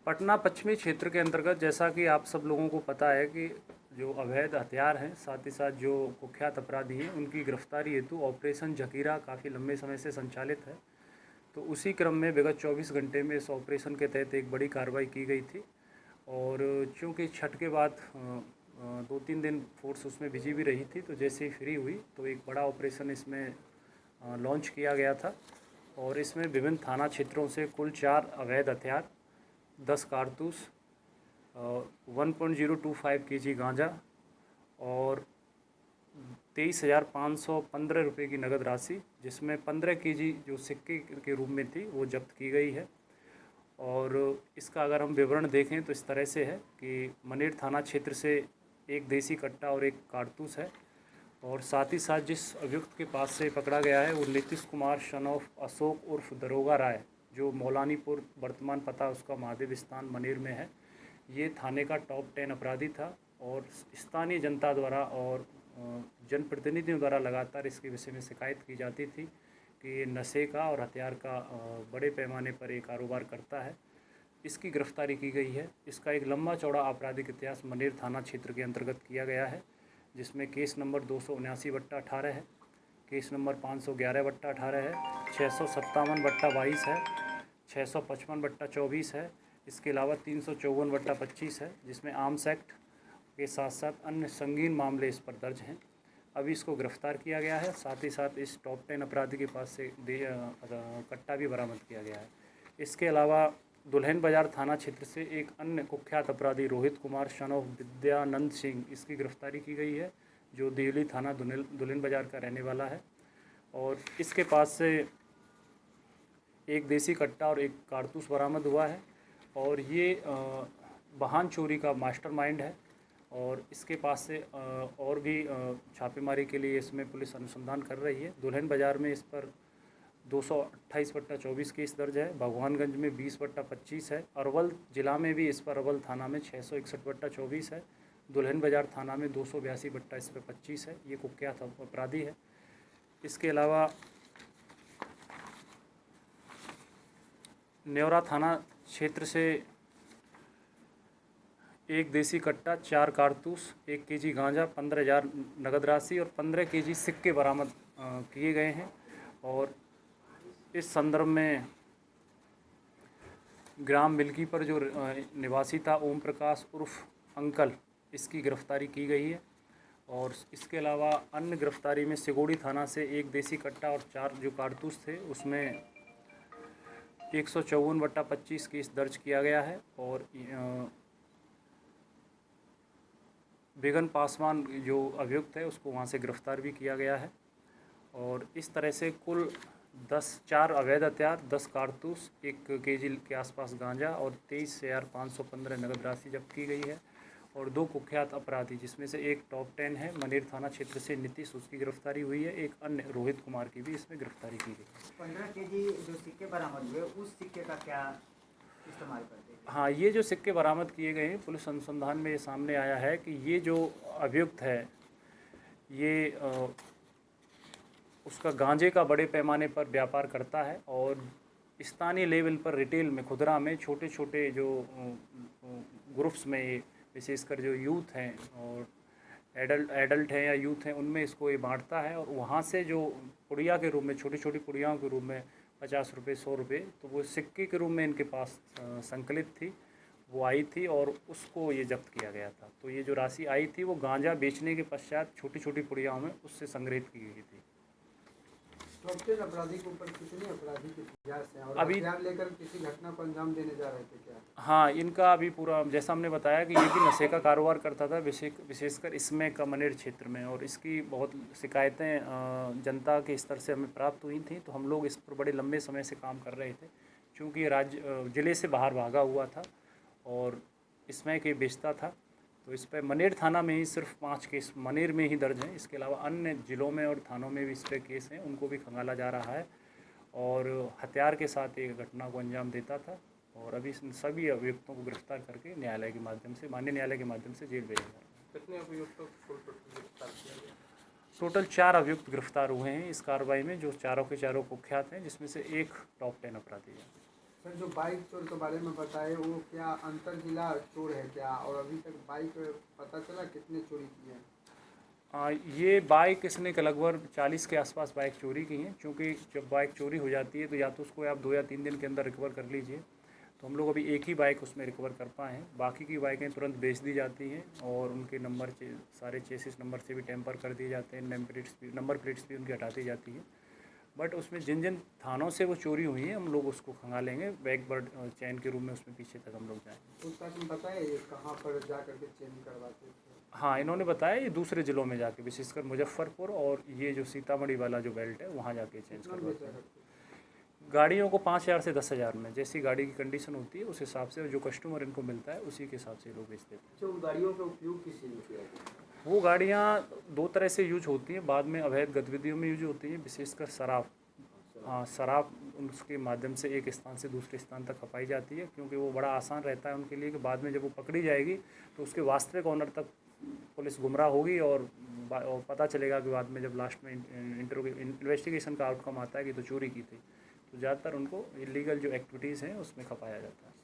पटना पश्चिमी क्षेत्र के अंतर्गत जैसा कि आप सब लोगों को पता है कि जो अवैध हथियार हैं, साथ ही साथ जो कुख्यात अपराधी हैं, उनकी गिरफ्तारी हेतु ऑपरेशन जकीरा काफ़ी लंबे समय से संचालित है। तो उसी क्रम में विगत 24 घंटे में इस ऑपरेशन के तहत एक बड़ी कार्रवाई की गई थी। और चूँकि छठ के बाद 2-3 दिन फोर्स उसमें बिजी भी रही थी, तो जैसे ही फ्री हुई तो एक बड़ा ऑपरेशन इसमें लॉन्च किया गया था। और इसमें विभिन्न थाना क्षेत्रों से कुल 4 अवैध हथियार, 10 कारतूस, 1.025 kg गांजा और 23,515 रुपये की नगद राशि, जिसमें 15 kg जो सिक्के के रूप में थी वो जब्त की गई है। और इसका अगर हम विवरण देखें तो इस तरह से है कि मनेर थाना क्षेत्र से एक देसी कट्टा और एक कारतूस है। और साथ ही साथ जिस अभियुक्त के पास से पकड़ा गया है वो नीतीश कुमार सन ऑफ अशोक उर्फ दरोगा राय, जो मौलानीपुर, वर्तमान पता उसका महादेव स्थान मनेर में है। ये थाने का टॉप 10 अपराधी था और स्थानीय जनता द्वारा और जनप्रतिनिधियों द्वारा लगातार इसके विषय में शिकायत की जाती थी कि ये नशे का और हथियार का बड़े पैमाने पर ये कारोबार करता है। इसकी गिरफ्तारी की गई है। इसका एक लंबा चौड़ा आपराधिक इतिहास मनेर थाना क्षेत्र के अंतर्गत किया गया है, जिसमें केस नंबर 279/18 है, केस नंबर 511/18 है, 657/22 है, 655/24 है। इसके अलावा 354/25 है, जिसमें आर्म्स एक्ट के साथ साथ अन्य संगीन मामले इस पर दर्ज हैं। अभी इसको गिरफ्तार किया गया है। साथ ही साथ इस टॉप 10 अपराधी के पास से कट्टा भी बरामद किया गया है। इसके अलावा दुल्हिन बाजार थाना क्षेत्र से एक अन्य कुख्यात अपराधी रोहित कुमार सन ऑफ विद्यानंद सिंह, इसकी गिरफ्तारी की गई है, जो देवली थाना दुल्हिन बाजार का रहने वाला है। और इसके पास से एक देसी कट्टा और एक कारतूस बरामद हुआ है। और ये वाहन चोरी का मास्टरमाइंड है। और इसके पास से और भी छापेमारी के लिए इसमें पुलिस अनुसंधान कर रही है। दुल्हिन बाजार में इस पर 228/24 केस दर्ज है, भगवानगंज में 20/25 है, अरवल जिला में भी इस पर अरवल थाना में 661/24 है, दुल्हिन बाजार थाना में 282/25 है। ये कुख्यात अपराधी है। इसके अलावा नेवरा थाना क्षेत्र से एक देसी कट्टा, 4 कारतूस, 1 kg गांजा, 15,000 नगद राशि और 15 kg सिक्के बरामद किए गए हैं। और इस संदर्भ में ग्राम मिल्की पर जो निवासी था ओम प्रकाश उर्फ अंकल, इसकी गिरफ्तारी की गई है। और इसके अलावा अन्य गिरफ्तारी में सिगोड़ी थाना से एक देसी कट्टा और 4 जो कारतूस थे उसमें 154/25 केस दर्ज किया गया है। और बेगन पासवान जो अभियुक्त है उसको वहाँ से गिरफ्तार भी किया गया है। और इस तरह से कुल 4 अवैध हथियार, 10 कारतूस, 1 kg के आसपास गांजा और 23,515 नगद राशि जब्त की गई है। और 2 कुख्यात अपराधी, जिसमें से एक टॉप 10 है मनेर थाना क्षेत्र से नीतीश, उसकी गिरफ्तारी हुई है। एक अन्य रोहित कुमार की भी इसमें गिरफ्तारी की गई है। 15 kg जो सिक्के बरामद हुए उस सिक्के का क्या इस्तेमाल करते हैं? हाँ, ये जो सिक्के बरामद किए गए हैं, पुलिस अनुसंधान में ये सामने आया है कि ये जो अभियुक्त है ये उसका गांजे का बड़े पैमाने पर व्यापार करता है। और स्थानीय लेवल पर रिटेल में, खुदरा में छोटे छोटे जो ग्रुप्स में, ये विशेषकर जो यूथ हैं और एडल्ट हैं या यूथ हैं, उनमें इसको ये बांटता है। और वहाँ से जो पुड़िया के रूप में, छोटी छोटी पुड़ियाओं के रूप में 50 रुपये, 100 रुपये, तो वो सिक्के के रूप में इनके पास संकलित थी, वो आई थी और उसको ये जब्त किया गया था। तो ये जो राशि आई थी वो गांजा बेचने के पश्चात छोटी छोटी पुड़ियाओं में उससे संग्रहित की गई थी। टॉप 10 अपराधी के ऊपर कितने अपराधी के प्रयास हैं और अभी हथियार लेकर किसी घटना को अंजाम देने जा रहे थे क्या? हाँ, इनका अभी पूरा, जैसा हमने बताया कि ये भी नशे का कारोबार करता था, विशेषकर इसमें मनेर क्षेत्र में। और इसकी बहुत शिकायतें जनता के स्तर से हमें प्राप्त हुई थी, तो हम लोग इस पर बड़े लंबे समय से काम कर रहे थे, क्योंकि ये ज़िले से बाहर भागा हुआ था और इसमें के बेचता था। तो इस पर मनेर थाना में ही सिर्फ 5 केस मनेर में ही दर्ज हैं। इसके अलावा अन्य ज़िलों में और थानों में भी इस पर केस हैं, उनको भी खंगाला जा रहा है। और हथियार के साथ एक घटना को अंजाम देता था। और अभी सभी अभियुक्तों को गिरफ्तार करके न्यायालय के माध्यम से, माननीय न्यायालय के माध्यम से जेल भेजा जा रहा है। कितने अभियुक्तों को गिरफ्तार किया गया? टोटल 4 अभियुक्त गिरफ्तार हुए हैं इस कार्रवाई में, जो चारों के चारों कुख्यात हैं, जिसमें से एक टॉप 10 अपराधी है। सर जो बाइक चोर के बारे में बताए वो क्या अंतर जिला चोर है क्या, और अभी तक बाइक पता चला कितने चोरी किए हैं? ये बाइक इसने लगभग 40 के आसपास बाइक चोरी की हैं, क्योंकि जब बाइक चोरी हो जाती है तो या तो उसको आप 2 या 3 दिन के अंदर रिकवर कर लीजिए। तो हम लोग अभी एक ही बाइक उसमें रिकवर कर पाए हैं, बाकी की बाइकें तुरंत बेच दी जाती हैं और उनके नंबर सारे चेसिस नंबर से भी टेम्पर कर दिए जाते हैं, नंबर प्लेट्स भी उनकी हटा दी जाती है। बट उसमें जिन जिन थानों से वो चोरी हुई है हम लोग उसको खंगालेंगे, बैकवर्ड चैन के रूप में उसमें पीछे तक हम लोग जाएंगे। पूछताछ में बताया ये कहाँ पर जा करके चेंज करवाते थे? हाँ, इन्होंने बताया ये दूसरे ज़िलों में जाके, विशेषकर मुजफ्फरपुर और ये जो सीतामढ़ी वाला जो बेल्ट है वहाँ जाके चेंज कितना करवाते बेचा हैं। करते थे? गाड़ियों को 5,000 से 10,000 में, जैसी गाड़ी की कंडीशन होती है उस हिसाब से, जो कस्टमर इनको मिलता है उसी के हिसाब से लोग बेच देते हैं। अच्छा, उन गाड़ियों का उपयोग किस चीज़ में किया जाता है? वो गाड़ियाँ 2 तरह से यूज होती हैं, बाद में अवैध गतिविधियों में यूज होती हैं, विशेषकर शराब। हाँ, शराब उसके माध्यम से एक स्थान से दूसरे स्थान तक खपाई जाती है, क्योंकि वो बड़ा आसान रहता है उनके लिए कि बाद में जब वो पकड़ी जाएगी तो उसके वास्तविक ऑनर तक पुलिस गुमराह होगी और पता चलेगा कि बाद में जब लास्ट में इन्वेस्टिगेशन का आउटकम आता है कि तो चोरी की थी। तो ज़्यादातर उनको इलीगल जो एक्टिविटीज़ हैं उसमें खपाया जाता है।